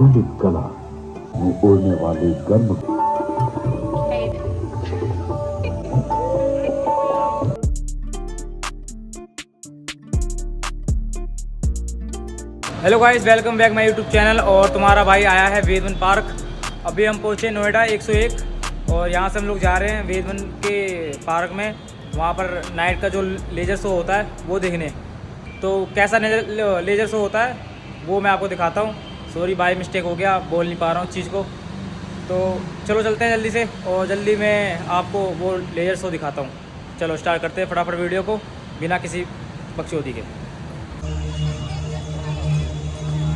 ललित कला में उड़ने वाले गर्म। Hello guys, welcome back my YouTube channel. और तुम्हारा भाई आया है वेदवन पार्क। अभी हम पहुँचे नोएडा 101 और यहाँ से हम लोग जा रहे हैं वेदवन के पार्क में। वहाँ पर नाइट का जो लेजर शो होता है वो देखने। तो कैसा लेजर शो होता है वो मैं आपको दिखाता हूँ। सॉरी बाय मिस्टेक हो गया, बोल नहीं पा रहा हूँ चीज़ को। तो चलो चलते हैं जल्दी से और जल्दी मैं आपको वो लेजर शो दिखाता हूँ। चलो स्टार्ट करते हैं फटाफट वीडियो को बिना किसी बकचोदी के।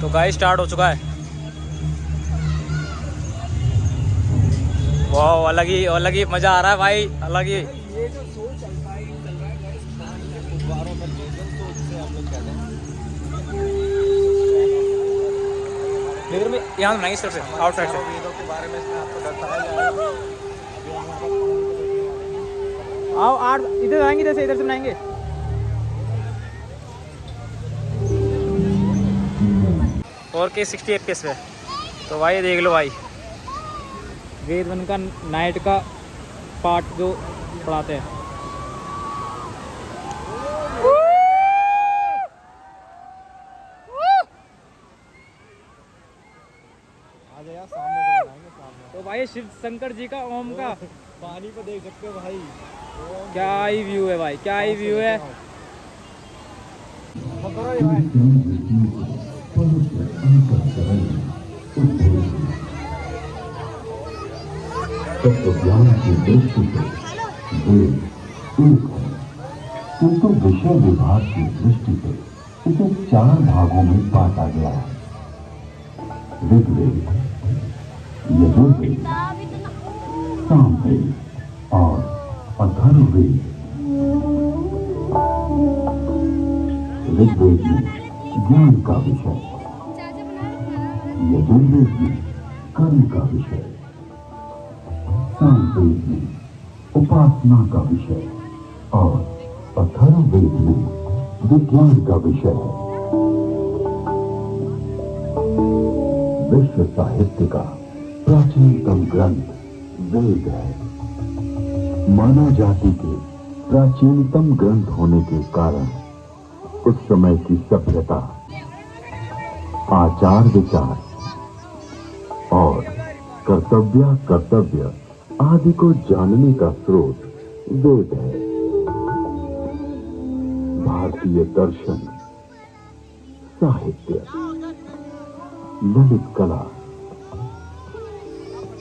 तो गाइस स्टार्ट हो चुका है। वाह, अलग ही मज़ा आ रहा है भाई, अलग ही। ये जो शो चल रहा है गाइस, पानी के फुब्बारों पर लेजर शो जिसे हम लोग कहते हैं। लेजर में यहाँ बनाएंगे इस तरफ से, आउटसाइड से। वेदों के बारे में इसमें आपको बताया जाएगा। अभी हम यहाँ पर आओ आठ इधर आएंगे, इधर से बनाएंगे। और के 60 FPS पे। तो भाई देख लो भाई, वेदवन का नाइट का पार्ट जो पढ़ाते हैं। आ जाए सामने से बनाएंगे सामने। तो भाई शिव शंकर जी का ओम का पानी को देख सकते हो भाई, क्या ही व्यू है भाई, क्या ही व्यू है। पकड़ो ये भाई। तत्वज्ञान की दृष्टि से वेद एक है, किंतु विषय विभाग की दृष्टि से इसे 4 भागों में बांटा गया है। ऋग्वेद, यजुर्वेद, सामवेद और अथर्ववेद। ऋग्वेद में ज्ञान का विषय, यजुर्वेद में कर्म का विषय, सामवेद में उपासना का विषय और अथर्ववेद में विज्ञान का विषय है। विश्व साहित्य का प्राचीनतम ग्रंथ वेद है। मानव जाति के प्राचीनतम ग्रंथ होने के कारण उस समय की सभ्यता, आचार विचार और कर्तव्य आदि को जानने का स्रोत वेद है। भारतीय दर्शन, साहित्य, ललित कला,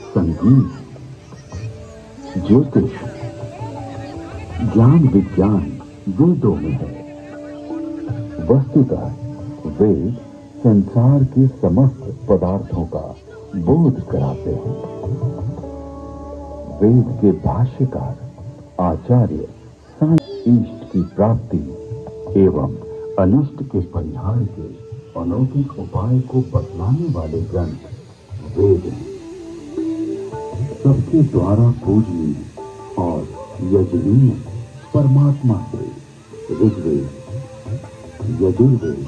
संगीत, ज्योतिष, ज्ञान विज्ञान वेदों में है। वस्तुतः वेद संसार के समस्त पदार्थों का बोध कराते हैं। वेद के भाष्यकार आचार्य इष्ट की प्राप्ति एवं अनिष्ट के परिहार के अलौकिक उपाय को बतलाने वाले ग्रंथ वेद हैं। सबके द्वारा पूजनीय और यजनीय परमात्मा से ऋग्वेद, यजुर्वेद,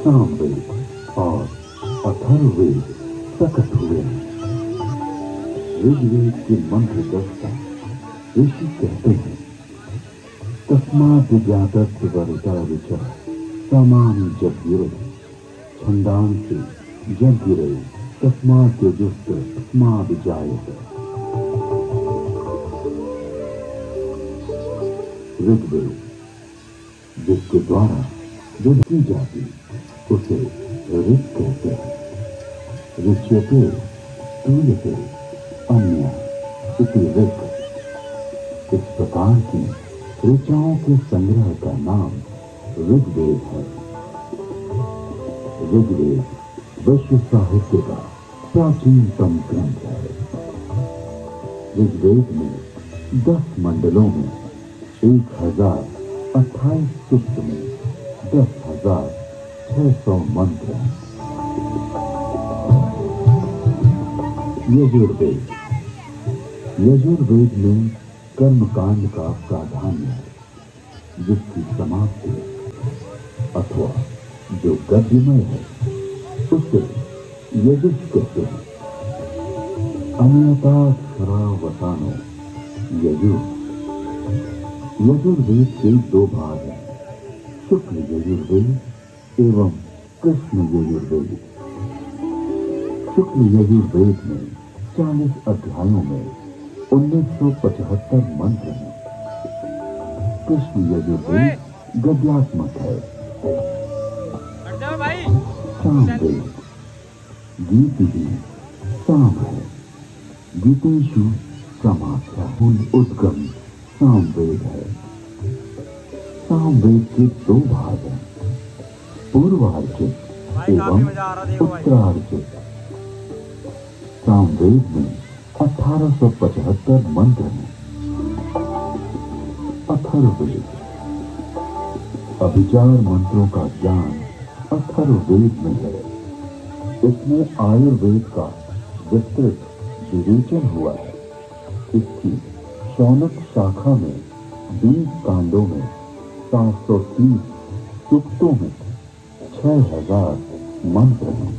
सामवेद और अथर्ववेद प्रकट हुए हैं। ऋग्वेद के मंत्र दस्ता ऋषि कहते हैं, तस्माद् ज्ञातस्य वरुता विचर सामान्य जग्गिरे छंदांसि जग्गिरे तस्माद् यजुस्त तस्माद् जायते। ऋग्वेद जिसके द्वारा युद्ध की जाती उसे ऋग कहते हैं। ऋच्यते तूयते अन्य इति ऋग। इस प्रकार की ऋचाओं के संग्रह का नाम ऋग्वेद है। ऋग्वेद विश्व साहित्य का प्राचीनतम ग्रंथ है। ऋग्वेद में 10 मंडलों में 1028 सूक्त में 10,600 मंत्र हैं। यजुर्वेद में कर्मकांड का प्राधान्य है, जिसकी समाप्ति अथवा जो गद्यमय है उसे यजुष कहते हैं। अनयताक्षरावसानो यजुर। यजुर्वेद के दो भाग हैं, शुक्ल यजुर्वेद एवं कृष्ण यजुर्वेद। शुक्ल यजुर्वेद में 40 अध्यायों में 1975 मंत्र हैं। कृष्ण यजुर्वेद गद्यात्मक है। सामवेद गीति ही साम है। गीतेषु समाख्या उद्गम सामवेद है। सामवेद के दो भाग हैं, पूर्वार्चित एवं उत्तरार्चित। सामवेद में 1875 मंत्र हैं। अथर्ववेद अभिचार मंत्रों का ज्ञान अथर्ववेद में है। इसमें आयुर्वेद का विस्तृत विवेचन हुआ है। इसकी शौनक शाखा में 20 कांडों में 730 सूक्तों में 6000 मंत्र हैं।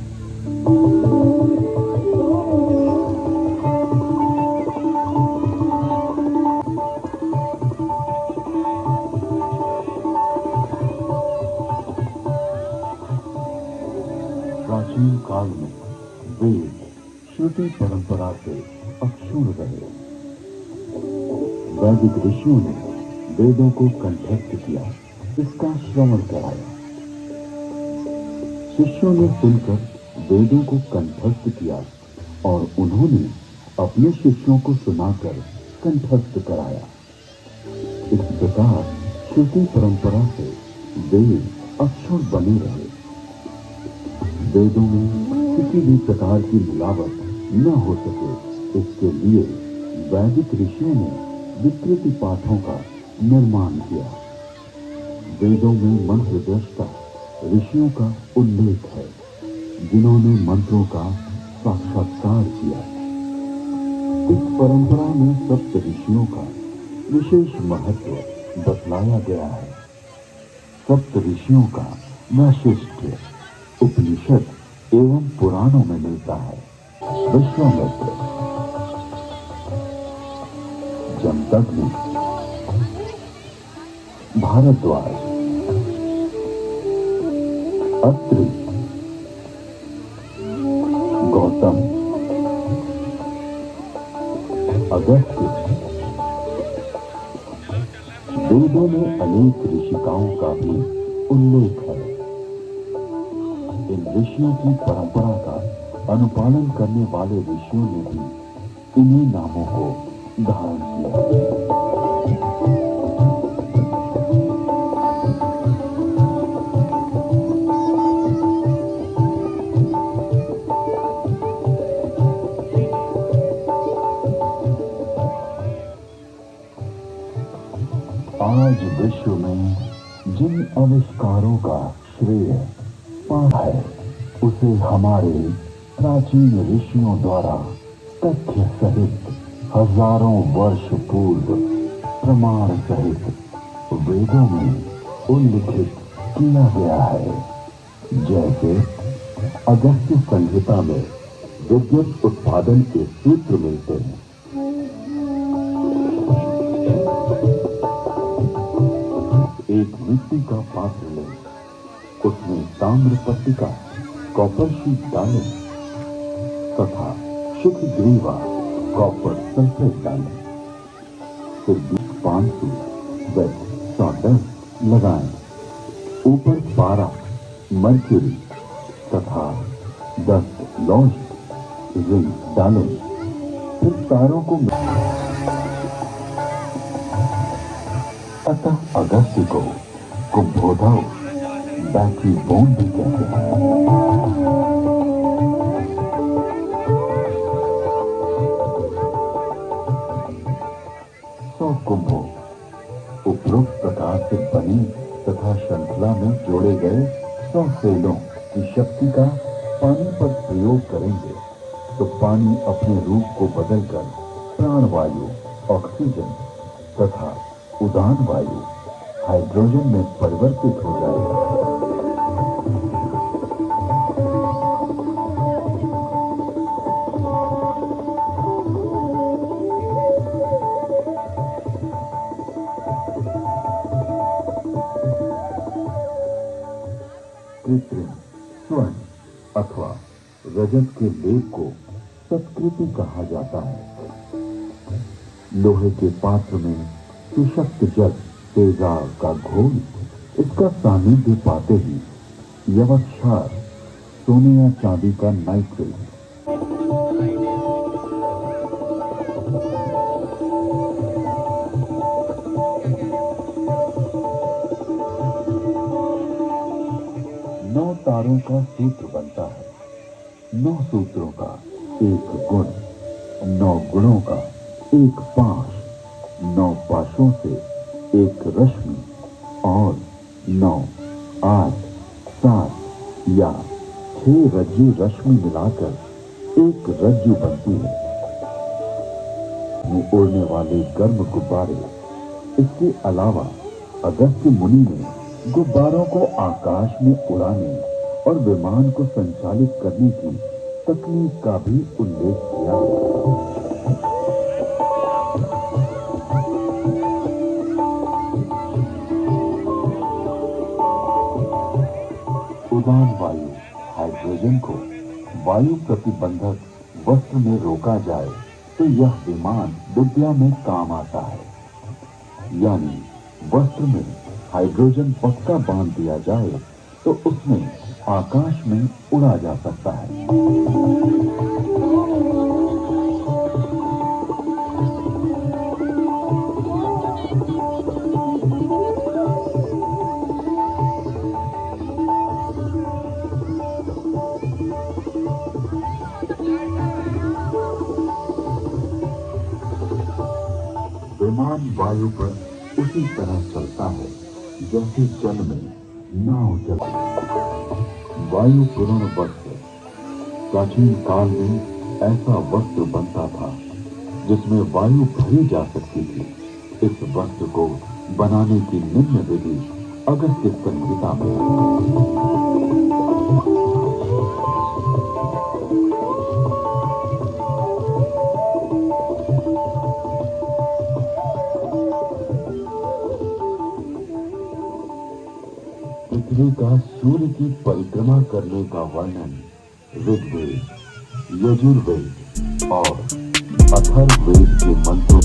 प्राचीन काल में वेद श्रुति परंपरा से अक्षुण्ण रहे। वैदिक ऋषियों ने वेदों को कंठस्थ किया, इसका श्रवण कराया। शिष्यों ने सुनकर वेदों को कंठस्थ किया और उन्होंने अपने शिष्यों को सुनाकर कंठस्थ कराया। इस प्रकार श्रुति परंपरा से वेद अक्षुण्ण बने रहे। वेदों में किसी भी प्रकार की मिलावट न हो सके, इसके लिए वैदिक ऋषियों ने विकृति पाठों का निर्माण किया। वेदों में मंत्र दृष्टा ऋषियों का उल्लेख है, जिन्होंने मंत्रों का साक्षात्कार किया। इस परंपरा में सप्त ऋषियों का विशेष महत्व बतलाया गया है। सप्त ऋषियों का वैशिष्ट्य उपनिषद एवं पुराणों में मिलता है। विश्वामित्र, जमदग्नि, भारद्वाज, अत्रि, गौतम, अगस्त्य। वेदों में अनेक ऋषिकाओं का भी उल्लेख है। इन ऋषियों की परंपरा का अनुपालन करने वाले ऋषियों ने भी इन्हीं नामों को धारण किया। आज विश्व में जिन आविष्कारों का श्रेय है, उसे हमारे प्राचीन ऋषियों द्वारा तथ्य सहित हजारों वर्ष पूर्व प्रमाण सहित वेदों में उल्लिखित किया गया है। जैसे अगस्त्य संहिता में विद्युत उत्पादन के सूत्र मिलते हैं। एक मिट्टी का पात्र लें, उसमें ताम्र पट्टिका कॉपर शीट डालें तथा शुद्ध ग्रीवा कॉपर सल्फेट डालें। फिर 500 वेट सॉडस्ट लगाएं। ऊपर पारा, मर्क्यूरी तथा 10 लॉन्च रिंग डालें। फिर तारों को अतः अगस्त्य को कुंभोधव बैटरी बोन भी कहते हैं। कुंभों उपरोक्त प्रकार से बनी तथा श्रृंखला में जोड़े गए 100 सेलों की शक्ति का पानी पर प्रयोग करेंगे तो पानी अपने रूप को बदलकर प्राणवायु, ऑक्सीजन तथा उदान वायु, हाइड्रोजन में परिवर्तित हो जाएगा। कृत्रिम स्वर्ण अथवा रजत के लेप को सत्कृति कहा जाता है। लोहे के पात्र में सुशक्त जल तेजाब का घोल इसका सानिध्य पाते ही यवक्षार सोने या चांदी का नाइट्रेट नौ तारों का सूत्र बनता है। 9 सूत्रों का एक गुण, 9 गुणों का एक पाश, 9 पाशों से एक रश्मि और 9, 8, 7 या 6 रज्जु रश्मि मिलाकर एक रज्जु बनती है। में उड़ने वाले गर्म गुब्बारे। इसके अलावा अगस्त्य मुनि ने गुब्बारों को आकाश में उड़ाने और विमान को संचालित करने की तकनीक का भी उल्लेख किया है। उड़ान वायु हाइड्रोजन को वायु प्रतिबंधक वस्त्र में रोका जाए तो यह विमान विद्या में काम आता है। यानी वस्त्र में हाइड्रोजन पक्का बांध दिया जाए तो उसमें आकाश में उड़ा जा सकता है। विमान वायु पर उसी तरह चलता है जैसे जल में नाव चलती। वायु पूर्ण वस्त्र प्राचीन काल में ऐसा वस्त्र बनता था जिसमें वायु भरी जा सकती थी। इस वस्त्र को बनाने की निम्न विधि अगस्त्य संहिता में पृथ्वी का सूर्य की परिक्रमा करने का वर्णन ऋग्वेद, यजुर्वेद और अथर्ववेद के मंत्रों